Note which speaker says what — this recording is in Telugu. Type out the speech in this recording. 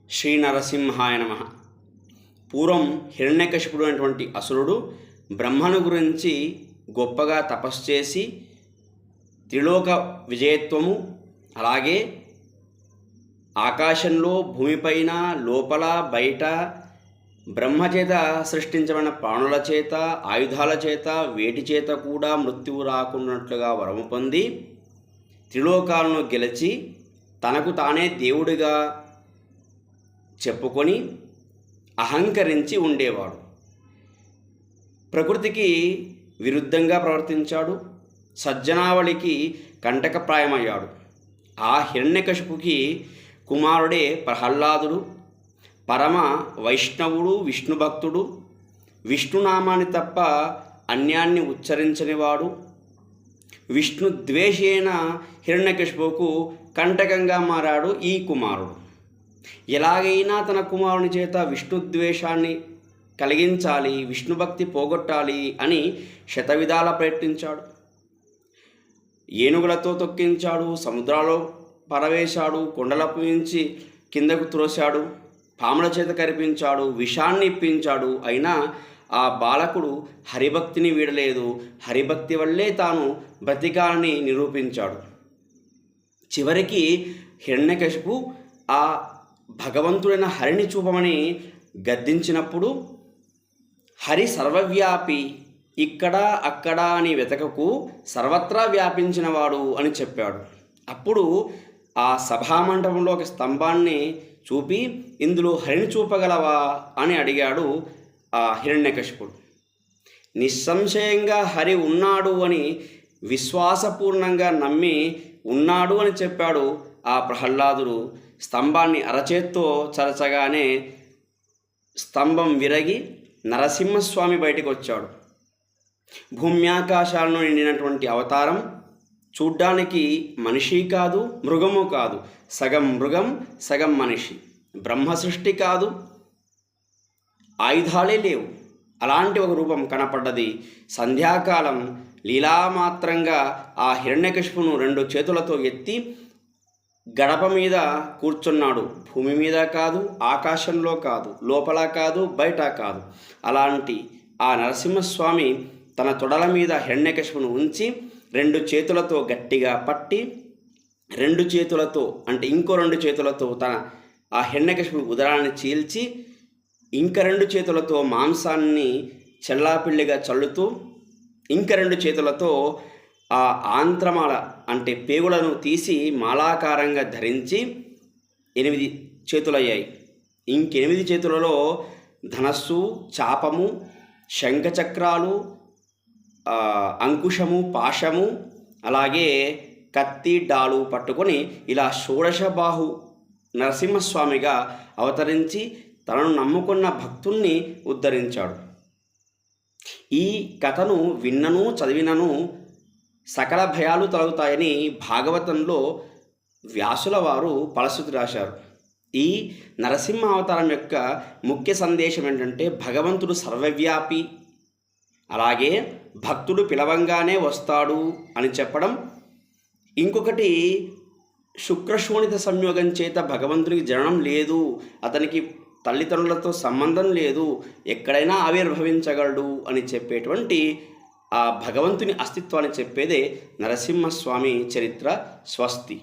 Speaker 1: శ్రీ నరసింహాయ నమః. పూర్వం హిరణ్యకశిపుడు అనేటువంటి అసురుడు బ్రహ్మను గురించి గొప్పగా తపస్సు చేసి త్రిలోక విజయత్వము, అలాగే ఆకాశంలో, భూమిపైన, లోపల, బయట బ్రహ్మచేత సృష్టించబడిన ప్రాణుల చేత, ఆయుధాల చేత, వేటి చేత కూడా మృత్యువు రాకున్నట్లుగా వరము పొంది త్రిలోకాలను గెలిచి తనకు తానే దేవుడిగా చెప్పుకొని అహంకరించి ఉండేవాడు. ప్రకృతికి విరుద్ధంగా ప్రవర్తించాడు. సజ్జనావళికి కంటకప్రాయమయ్యాడు. ఆ హిరణ్యకశిపుకి కుమారుడే ప్రహ్లాదుడు. పరమ వైష్ణవుడు, విష్ణుభక్తుడు. విష్ణునామాన్ని తప్ప అన్యాన్ని ఉచ్చరించనివాడు. విష్ణుద్వేషేణ హిరణ్యకశిపుకు కంటకంగా మారాడు ఈ కుమారుడు. ఎలాగైనా తన కుమారుని చేత విష్ణుద్వేషాన్ని కలిగించాలి, విష్ణుభక్తి పోగొట్టాలి అని శతవిధాల ప్రయత్నించాడు. ఏనుగులతో తొక్కించాడు, సముద్రాల్లో పరవేశాడు, కొండలపు నుంచి కిందకు త్రోశాడు, పాముల చేత కరిపించాడు, విషాన్ని ఇప్పించాడు. అయినా ఆ బాలకుడు హరిభక్తిని వీడలేదు. హరిభక్తి వల్లే తాను బ్రతికాలని నిరూపించాడు. చివరికి హిరణ్యకశిపు ఆ భగవంతుడైన హరిని చూపమని గద్దించినప్పుడు, హరి సర్వవ్యాపి, ఇక్కడ అక్కడ అని వెతకకు, సర్వత్రా వ్యాపించినవాడు అని చెప్పాడు. అప్పుడు ఆ సభామండపంలో ఒక స్తంభాన్ని చూపి, ఇందులో హరిని చూపగలవా అని అడిగాడు ఆ హిరణ్యకశిపుడు. నిస్సంశయంగా హరి ఉన్నాడు అని విశ్వాసపూర్ణంగా నమ్మి ఉన్నాడు అని చెప్పాడు ఆ ప్రహ్లాదుడు. స్తంభాన్ని అరచేత్తో చరచగానే స్తంభం విరగి నరసింహస్వామి బయటికి వచ్చాడు. భూమ్యాకాశాలను నిండినటువంటి అవతారం. చూడ్డానికి మనిషి కాదు, మృగము కాదు, సగం మృగం సగం మనిషి. బ్రహ్మ సృష్టి కాదు, ఆయుధాలే లేవు, అలాంటి ఒక రూపం కనపడ్డది. సంధ్యాకాలం లీలామాత్రంగా ఆ హిరణ్యకశిపును 2 చేతులతో ఎత్తి గడప మీద కూర్చున్నాడు. భూమి మీద కాదు, ఆకాశంలో కాదు, లోపల కాదు, బయట కాదు. అలాంటి ఆ నరసింహస్వామి తన తొడల మీద హిరణ్యకశిపును ఉంచి 2 చేతులతో గట్టిగా పట్టి, 2 చేతులతో అంటే ఇంకో 2 చేతులతో తన ఆ హిరణ్యకశిపుని ఉదరాన్ని చీల్చి, ఇంకా 2 చేతులతో మాంసాన్ని చెల్లాపిల్లిగా చల్లుతూ, ఇంకా 2 చేతులతో ఆ ఆంత్రమాల అంటే పేగులను తీసి మాలాకారంగా ధరించి 8 చేతులయ్యాయి. ఇంక8 చేతులలో ధనస్సు, చాపము, శంఖచక్రాలు, అంకుశము, పాశము, అలాగే కత్తి, డాలు పట్టుకొని ఇలా షోడశబాహు నరసింహస్వామిగా అవతరించి తనను నమ్ముకున్న భక్తుల్ని ఉద్ధరించాడు. ఈ కథను విన్నను చదివినను సకల భయాలు తొలగుతాయని భాగవతంలో వ్యాసుల వారు ఫలశ్రుతి రాశారు. ఈ నరసింహ అవతారం యొక్క ముఖ్య సందేశం ఏంటంటే, భగవంతుడు సర్వవ్యాపి, అలాగే భక్తుడు పిలవంగానే వస్తాడు అని చెప్పడం. ఇంకొకటి, శుక్రశోణిత సంయోగం చేత భగవంతునికి జననం లేదు, అతనికి తల్లిదండ్రులతో సంబంధం లేదు, ఎక్కడైనా ఆవిర్భవించగలడు అని చెప్పేటువంటి ఆ భగవంతుని అస్తిత్వాన్ని చెప్పేదే నరసింహస్వామి చరిత్ర. స్వస్తి.